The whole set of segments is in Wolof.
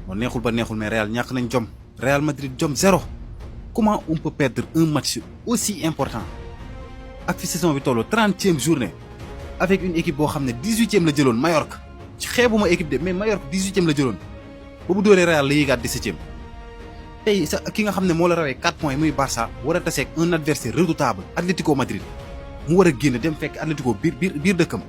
On neexul ba neexul mais Real ñàkk nañ jom. Real Madrid jom zéro. Comment on peut perdre un match aussi important ak fi saison bi tolloo 30e journée avec une équipe boo xam ne 18e la jëloon Mallorca ci xeebuma équipe de mais Mallorca 18e la jëloon ba bu dóoree Real la yéegaat 17e tey sa ki nga xam ne moo la rawee 4 points muy Barça war a taseeg un adversaire redoutable Atlético Madrid mu war a génn dem fekk Atlético biir dëkkam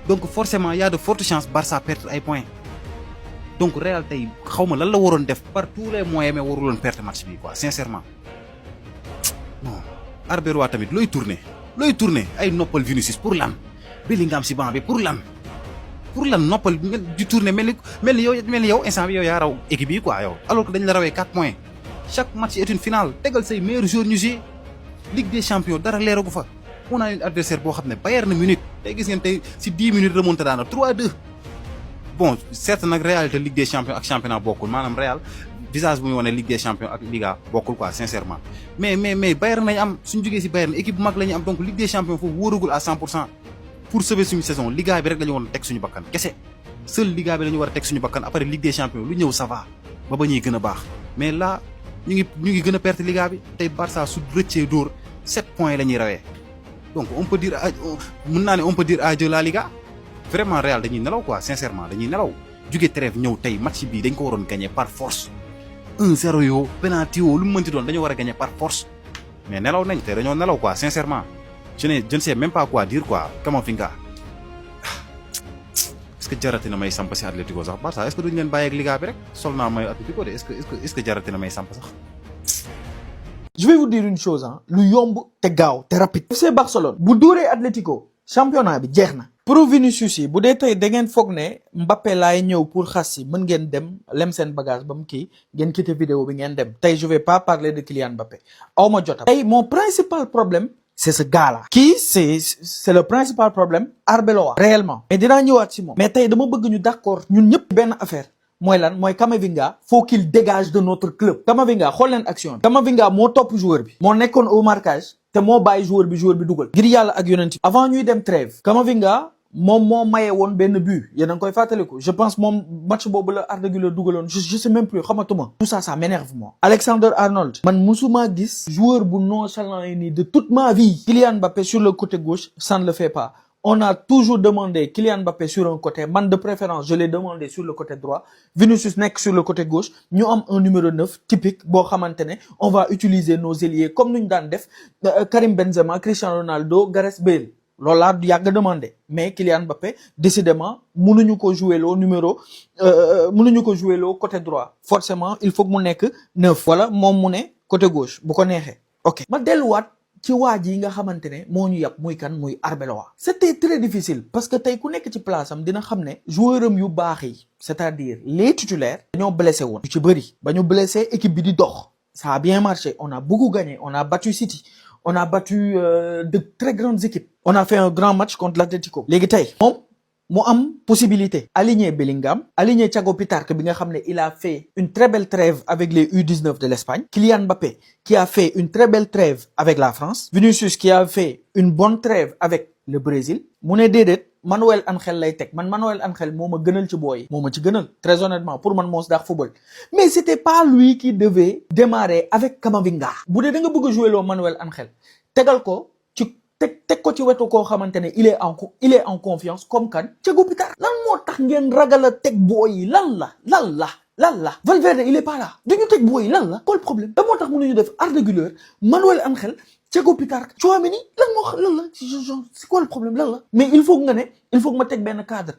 donc forcément y a de fortes chances Barça perdre ay points donc Real tey xaw ma lan la waroon def par tous les moyens mais waruloon perdre match bi quoi sincèrement non. Arbeloa tamit looy tourner ay noppal Vinicius pour lan Bellingham si banc bi pour lan noppal di tourner mel ni yow instant bi yow yaa raw équipe yi quoi yow alors que dañ la rawee 4 points chaque match est une finale tegal say meilleurs joueurs ñu jouer Ligue des champions dara leeragu fa on a un adversaire boo xam ne Bayern Munich tey gis ngeen tey si 10 minutes remonté daana 3-2 bon certes nag réalité Ligue des champions ak championnat bokkul maanaam Real visage bu muy wane Ligue des champions ak Liga bokkul quoi sincèrement mais Bayern lañu am suñu jógee si Bayern équipe bu mag la ñu am donc Ligue des champions foofu wóoragul à 100% pour sauver suñu saison Liga bi rek la ñu war a teg suñu bakkan kese seul Liga bi la ñu war a teg suñu bakkan après Ligue des champions lu ñëw ça va ba ñuy gën a baax mais là ñu ngi gën a perte Liga bi tey Barça su rëccee dóor 7 points la ñuy rawee donc on peut dire adieu la Liga vraiment Real dañuy nelaw quoi sincèrement dañuy nelaw jóge trêve ñëw tey match bii dañ ko waroon gagner par force 1-0 yoo penalty yoo lu mu mënti doon dañoo war a gagner par force mais nelaw nañ te dañoo nelaw quoi sincèrement je ne sais même pas quoi dire quoi Camavinga est-ce que jarati na may samp si Atlético sax Barça est-ce que duñ leen bàyyi ak Liga bi rek sol naa may Atlético de est-ce que jarati na may samp sax. Je vais vous dire une chose lu yomb te gaaw te rapide. FC Barcelone bu dóoree Atlético championnat bi jeex na. Pro Vinicius yi bu dee tey da ngeen foog ne Mbappé laay ñëw pour xas si mën ngeen dem lem seen bagage ba mu kii ngeen quitté vidéo bi ngeen dem tey je vais pas parler de Kylian Mbappé aw ma jotam. tey mon principal problème c'est ce gars-là. kii c'est le principal problème Arbeloa réellement. mais dinaa ñëwaat si moom. mais tey dama bëgg ñu d'accord ñun ñëpp benn affaire mooy lan mooy Camavinga faut qu'il dégage de notre club. Camavinga xool leen action bi. Camavinga moo topp joueur bi. moo nekkoon au marquage te moo bàyyi joueur bi dugal. ngir yàlla ak yonent avant ñuy dem trêve Camavinga moom moo maye woon benn but yéen a ngi koy fàttaliku je pense moom match boobu la Arda Güler dugaloon je sais même plus xamatuma tout ça m'énerve moi. Alexander Arnold man musuma gis joueur bu nonchalant yi nii de toute ma vie. Kylian Mbappé sur le côté gauche ça ne le fait pas. On a toujours demandé Kylian Mbappé sur un côté man de préférence je l'ai demandé sur le côté droit Vinicius nekk sur le côté gauche ñu am un numéro 9 typique boo xamante ne on va utiliser nos ailiers comme nuñ daan def Karim Benzema Cristiano Ronaldo Gareth Bale loolu laa yàgg demandé mais Kylian Mbappé décidément mënuñu ko jouer loo côté droit forcément il faut que mu nekk 9 wala moom mu ne côté gauche bu ko neexee ok ma delluwaat ci waa ji nga xamante ne moo ñu yàpp muy kan muy Arbeloa. C'était très difficile parce que tey ku nekk ci place am dina xam ne joueur am yu baax yi c'est-à-dire les titulaires dañoo blessé woon. yu ci bëri ba ñu blessé équipe bi di dox ça a bien marché on a beaucoup gagné on a battu City on a battu de très grandes équipes. on a fait un grand match contre l'Atlético. léegi tey moom mu am possibilité aligner Bellingham aligner Thiago Pinto bi nga xam ne il a fait une très belle trêve avec les U19 de l'Espagne. Kylian Mbappé qui a fait une très belle trêve avec la France. Vinicius qui a fait une bonne trêve avec le Brésil. mu ne déedéet Manuel Angel lay teg man Manuel Angel moo ma gënal ci booy moo ma ci gënal très honnêtement pour man moo si daax football mais c'était pas lui qui devait démarrer avec Camavinga. bu dee da nga bëgg a jouer loo Manuel Angel tegal ko ci teg ko ci wetu koo xamante ne il est en confiance comme kan Thiago Pinto. lan moo tax ngeen ragal a teg booy yi lan la Valverde il est pas là duñu teg booy yi lan la quel problème da moo tax mënuñu def Arda Güler Manuel Angel Thiago Pinto Tchouaméni lan la c'est quoi le problème lan la mais il faut que ma teg benn cadre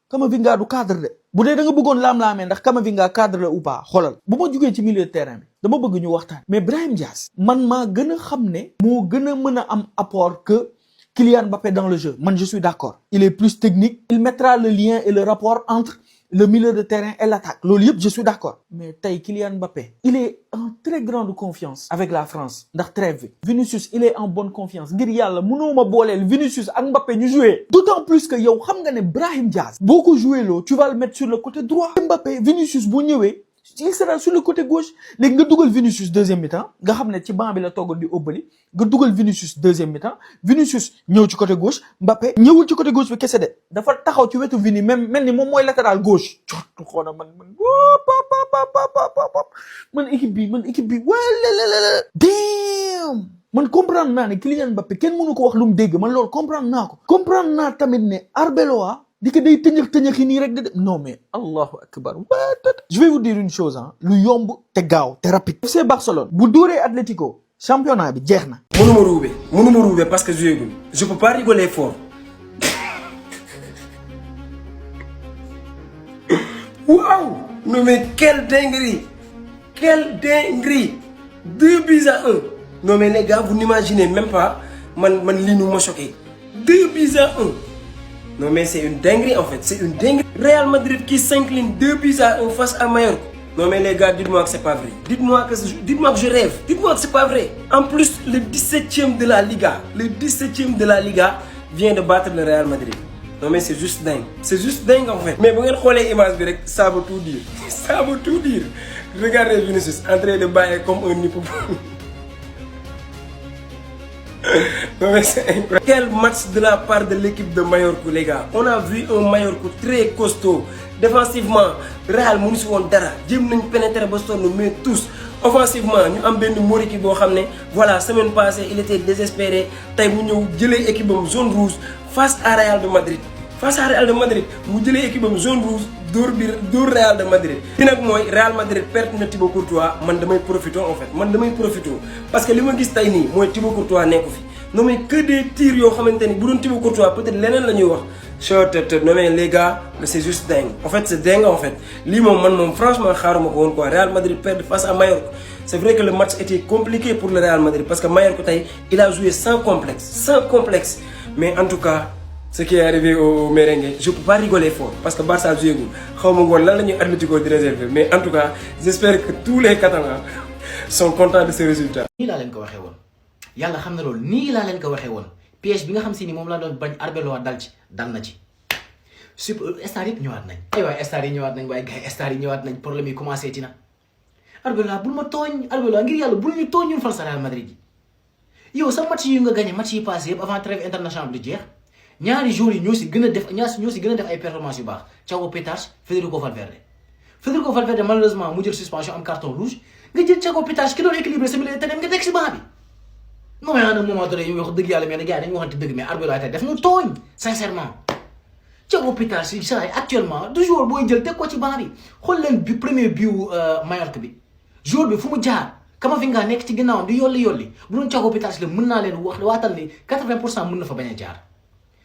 Camavinga du cadre de bu dee da nga bëggoon laam-laamee ndax Camavinga cadre la ou pas xoolal bu ma jugee ci milieu de terrain bi dama bëgg ñu waxtaan mais Brahim Diaz man maa gën a xam ne moo gën a mën a am apport que Kylian Mbappé dans le jeu man je suis d'accord il est plus technique il mettra le lien et le rapport entre le milieu de terrain et l'attaque loolu yëpp je suis d'accord mais tey Kylian Mbappé il est en très grande confiance avec la France ndax trêve bi Vinicius il est en bonne confiance ngir yàlla mënoo ma booleel Vinicius ak Mbappé ñu jouer d'autant plus que yow xam nga ne Brahim Diaz boo ko jouer loo tu vas le mettre sur le côté droit Mbappé Vinicius bu ñëwee il sera sur le côté gauche léegi nga dugal Vinicius deuxième mi-temps nga xam ne ci banc bi la toogoon di óbbali nga dugal Vinicius deuxième mi-temps Vinicius ñëw ci côté gauche Mbappé ñëwul ci côté gauche bi kese de dafa taxaw ci wetu Vini même mel ni moom mooy latéral gauche cottu xoona man man équipe bi wala damn man comprendre naa ne Kylian Mbappé kenn mënu ko wax lu mu dégg man loolu comprendre naa ko comprendre naa tamit ne Arbeloa di ko day tëñëx nii rek de non mais allahu akbar je vais vous dire une chose lu yomb te gaaw te rapide FC Barcelone bu dóoree Atlético championnat bi jeex na mënuma ruube parce que je peux pas rigoler fort. Waouh! Non mais quelle dinguerie! 2-1. Non mais les gars, vous n'imaginez même pas, man li nous m'a choqué. 2-1. Non mais c'est une dinguerie en fait, c'est une dinguerie. Real Madrid qui s'incline 2-1 face à Mallorca. Non mais les gars, dites-moi que c'est pas vrai. Dites-moi que je rêve. Dites-moi que c'est pas vrai. En plus, le 17e de la Liga, vient de battre le Real Madrid. Non mais c'est juste dingue. C'est juste dingue en fait. Mais vous regardez l'image direct, ça veut tout dire. Ça veut tout dire. Regardez Vinicius en train de bailler comme un hippopotame. Non mais c'est incroyable. Quel match de la part de l'équipe de Mallorca les gars. On a vu un Mallorca très costaud. Défensivement, Real mënu si woon dara. Jéem nañ pénétrer ba sonn mais tous. Offensivement, ñu am benn Moriki boo xam ne voilà semaine passée il était désespéré tey mu ñëw jëlee équipe am zone rouge face à Real de Madrid. Mu jëlee équipe am zone rouge dóor Real de Madrid. li nag mooy Real Madrid perte na Thibaut Courtois man damay profité en fait parce que li ma gis tey nii mooy Thibaut Courtois nekku fi. Non mais que des tirs yoo xamante ni bu doon Thibaut Courtois peut-être leneen la ñuy wax. Non mais les gars, c'est juste dingue. En fait, c'est dingue en fait. Lii moom franchement xaaruma ko woon quoi. Real Madrid perd face à Mallorca. C'est vrai que le match était compliqué pour le Real Madrid parce que Mallorca tey il a joué sans complexe. Mais en tout cas, ce qui est arrivé au merengue, je peux pas rigoler fort parce que Barça joué gu xawma ngoon lan la ñuy Atlético di réserver. Mais en tout cas, j'espère que tous les Catalans sont contents de ce résultat. nii laa leen ko waxee woon yàlla xam na loolu nii laa leen ko waxee woon piège bi nga xam si ni moom laa doon bañ Arbeloa dal na ci star yëpp ñëwaat nañ ay waay star yi ñëwaat nañ waaye gars yi star yi ñëwaat nañ problème yi commencé tina Arbeloa bul ma tooñ Arbeloa ngir yàlla bul ñu tooñ ñun fan sa Real Madrid yi yow sa match yi nga gagné match yi passé yëpp avant trêve international bi di jeex ñaari jours yi ñoo si gën a def ay performance yu baax Thiago Petars Federico Valverde malheureusement mu jël suspension am carton rouge nga jël Thiago Petars ki doon équilibré sa milieu de terrain nga teg si banc bi non mais à un moment donné wax dëgg yàlla mais gars yi dañu waxante dëgg mais Arbeloa tey def ñu tooñ sincèrement Thiago Petars si saa yi actuellement du joueur booy jël teg ko ci banc bi xool leen bi premier biu Mallorca bi joueur bi fu mu jaar Camavinga nekk ci ginnaawam di yolli bu doon Thiago Petars la mën naa leen waatal ni 80% mën na fa bañ a jaar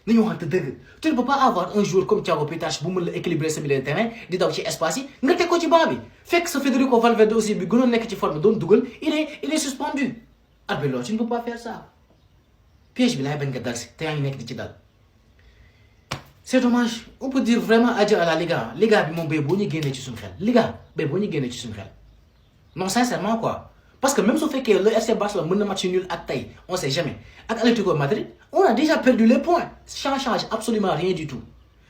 nañu waxante dëgg tu ne peux pas avoir un joueur comme Thiago Petars bu mën la équilibrer sa milieu de terrain di daw ci espace yi nga teg ko ci banc bi fekk sa Federico Valverde aussi bi gënoon nekk ci forme doon dugal il est suspendu Arbeloa tu ne peux pas faire ça piège bi laay bañ nga dal si te yaa ngi nekk di ci dal c'est dommage on peut dire vraiment adieu à la Liga bi moom bay boo ñu génnee ci suñu xel non sincèrement quoi parce que même su fekkee le FC Barcelone mën na match nul ak tey on sait jamais ak Atlético Madrid on a déjà perdu les points ça change absolument rien du tout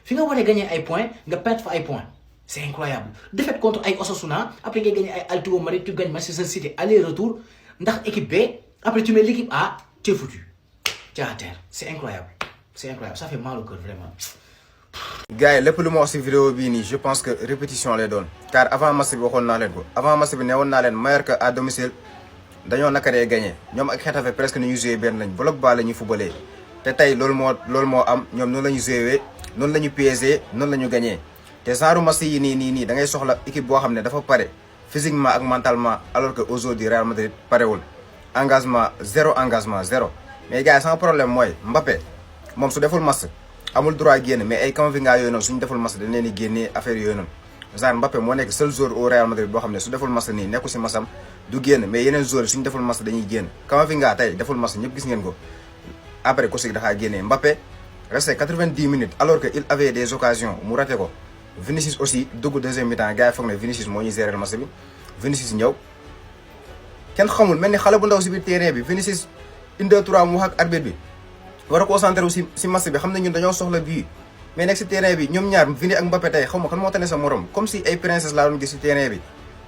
fi nga waree gagner ay points nga perdre fa ay points c'est incroyable défaite contre ay Osasuna après ngay gagner ay Atlético Madrid tu gagnes Manchester City aller-retour ndax équipe B après tu mets l'équipe A tu es foutu tu es à terre c'est incroyable ça fait mal au cœur vraiment. gars yi lépp lu ma wax ci vidéo bii nii je pense que répétition lay doon car avant match bi waxoon naa leen ko avant match bi newoon naa leen Mallorca à domicile dañoo nakaree gagné ñoom ak Getafe presque ni ñu joué benn lañ bloc bas la ñuy footballé te tey loolu moo am ñoom noonu la ñu joué noonu la ñu piégé noonu la ñu gagné te genre match yi nii da ngay soxla équipe boo xam ne dafa pare physiquement ak mentalement alors que aujourd'hui Real Madrid parewul zéro mais gars yi sama problème mooy Mbappé moom su deful match amul droit génn mais ay Camavinga yooyu noonu suñu deful match dañ leen di génnee affaire yooyu noonu genre Mbappé moo nekk seul joueur au Real Madrid boo xam ne su deful match nii nekku si matcham du génn mais yeneen joueurs suñu deful match dañuy génn Camavinga tey deful match ñëpp gis ngeen ko après ko si daxaa génnee Mbappé resté 90 minutes alors que il avait des occasions mu raté ko Vinicius aussi dugg deuxième mi-temps gars yi foog ne Vinicius moo ñuy gérer match bi Vinicius ñëw kenn xamul mel ni xale bu ndaw si biir terrain bi Vinicius 1-2-3 mu wax ak arbitre bi war a concentré wu si match bi xam ne ñun dañoo soxla bii mais nekk si terrain bi ñoom ñaar Vini ak Mbappé tey xaw ma kan moo tane sa morom comme si ay princesse laa doon gis si terrain bi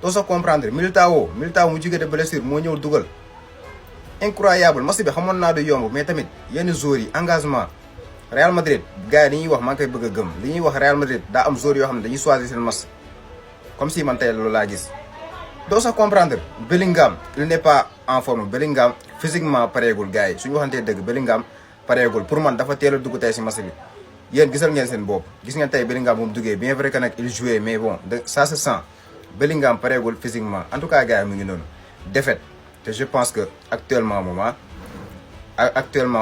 doo sax comprendre Militao mu jóge de blessure moo ñëw dugal incroyable match bi xamoon naa du yomb mais tamit yenn joueurs yi engagement Real Madrid gars yi li ñuy wax maa ngi koy bëgg a gëm li ñuy wax Real Madrid daa am joueurs yoo xam ne dañuy choisir seen match comme si man tey loolu laa gis doo sax comprendre. Bellingham il n'est pas en forme. Bellingham physiquement pareegul gars yi suñu waxantee dëgg Bellingham pareegul pour man dafa teel a dugg tey si match bi yéen gisal ngeen seen bopp gis ngeen tey Bellingham bu mu duggee bien vrai que nag il jouait mais bon ça se sent Bellingham pareegul physiquement en tout cas gars yi mu ngi noonu défaite te je pense que actuellement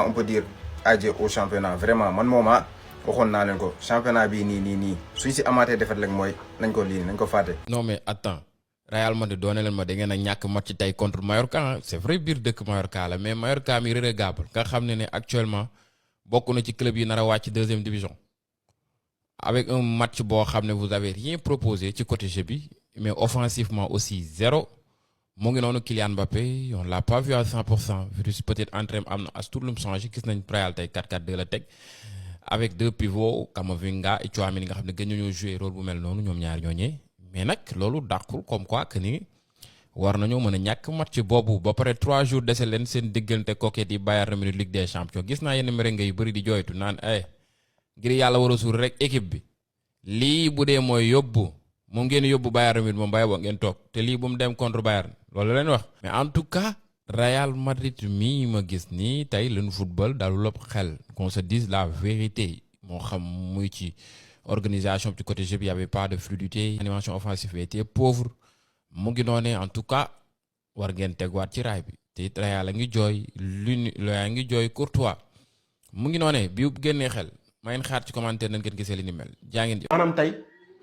on peut dire adieu au championnat vraiment man mooma waxoon naa leen ko championnat bii nii suñ si amaatee défaite rek mooy nañ ko fàtte. non mais attends Real Madrid doone leen ma da ngeen a ñàkk match tey contre Mallorca c'est vrai biir dëkk Mallorca la mais Mallorca mi relégable nga xam ne actuellement bokk na ci club yi nar a wàcc deuxième division avec un match boo xam ne vous avez rien proposé ci côté jeu bi mais offensivement aussi zéro mu ngi noonu Kylian Mbappé on l'a pas vu à 100% virus peut-être entraînement am na as tout lu mu changé gis nañ Real tey 4-4-2 la teg avec deux pivots Camavinga et Tchouaméni nga xam ne gën ñoo jouer rôle bu mel noonu ñoom ñaar ñooñee mais nag loolu dàqul comme quoi que ni war nañoo mën a ñàkk match boobu ba pare 3 jours dese leen seen diggante coquette yi Bayern Munich Ligue des Champions gis naa yenn merengue yu bëri di jooytu naan ngir yàlla war a suur rek équipe bi lii bu dee mooy yóbbu moom ngeen yóbbu Bayern Munich moom bàyyi boo ngeen toog te lii bu mu dem contre Bayern loolu leen wax. mais en tout cas Real Madrid mii ma gis nii tey leen football dalu lépp xel qu'on se dise la vérité moo xam muy ci organisation ci côté jeu bi y avait pas de fluidité animation offensive était pauvre mu ngi noonee en tout cas war ngeen tegwaat ci raay bi te it Real a ngi jooy yaa ngi jooy Courtois mu ngi noonee bi génnee xel maa ngi xaar ci commentaire nañ ngeen gisee li ni mel jaa ngeen jëf. maanaam tey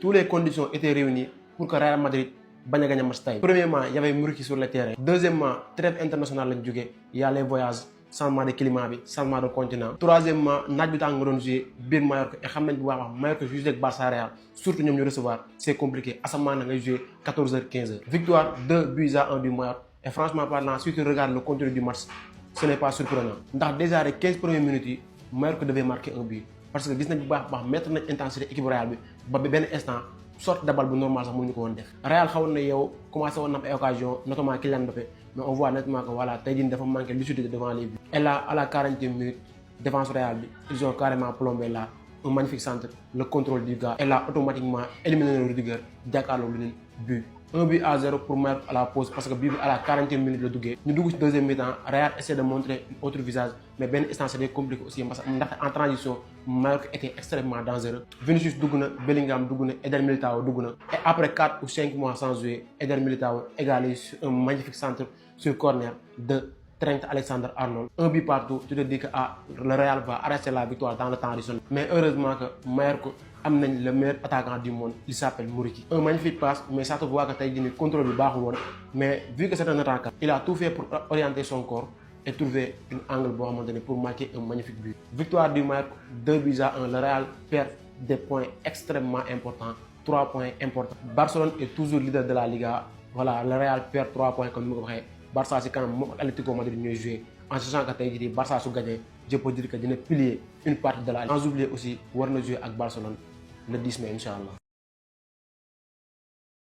toutes les conditions étaient réunies pour que Real Madrid bañ a gagner match tey. Premièrement y avait Muriqi sur le terrain. Deuxièmement trêve internationale lañ jógee y a les voyages changement de climat bi changement de continent. Troisièmement naaj bi tax nga doon jouer biir Mallorca et xam nañ bu baax a Mallorca jouer ak Barça Real surtout ñoom ñu recevoir c'est compliqué asamaan na ngay jouer 14h 15h. Victoire 2-1 du Mallorca et franchement parlant si tu regardes le contenu du match ce n'est pas surprenant ndax déjà les 15 premières minutes yi Mallorca devait marquer un but parce que gis nañ bu baax mettre nañ intensité équipe Real bi ba benn instant sorte de balle bu normal sax mënuñu ko woon def. Real xawoon na yow commencé woon na am ay occasion notamment Kylian Mbappé mais on voit nettement que voilà tey jii dafa manqué lucidité devant les buts. Et là à la 40e minute défense Real bi ils ont carrément plombé là un magnifique centre le contrôle du gars et là automatiquement éliminé le Rudiger jàkkaarloo lu leen but. 1-0 pour Mallorca à la pause parce que bii bi à la 40e minute la duggee. ñu dugg ci deuxième mi-temps Real essaie de montrer un autre visage mais benn instant c'est compliqué aussi parce que ndaxte en transition Mallorca était extrêmement dangereux. Vinicius dugg na Bellingham dugg na Eder Militao dugg na et après 4 ou 5 mois sans jouer Eder Militao égalé sur un magnifique centre sur corner de Trent Alexander-Arnold. Un but partout, tu te dis que le Real va arrêter la victoire dans le temps additionnel. Mais heureusement que Mallorca amène le meilleur attaquant du monde, il s'appelle Muriqi. Un magnifique passe, mais ça te voit que tu as contrôle du bas. Mais vu que c'est un attaquant, il a tout fait pour orienter son corps et trouver un angle bon à un moment donné pour marquer un magnifique but. Victoire du Mallorca, 2-1. Le Real perd des points extrêmement importants, 3 points importants. Barcelone est toujours leader de la Liga. Voilà, le Real perd 3 points comme nous l'avons. Barça c'est quand même Atlético Madrid ñooy joué en sachant que tey jii Barça su gagné je peux dire que dina plier une partie de la Ligue. Sans oublier aussi war na jouer ak Barcelone le 10 mai incha allah.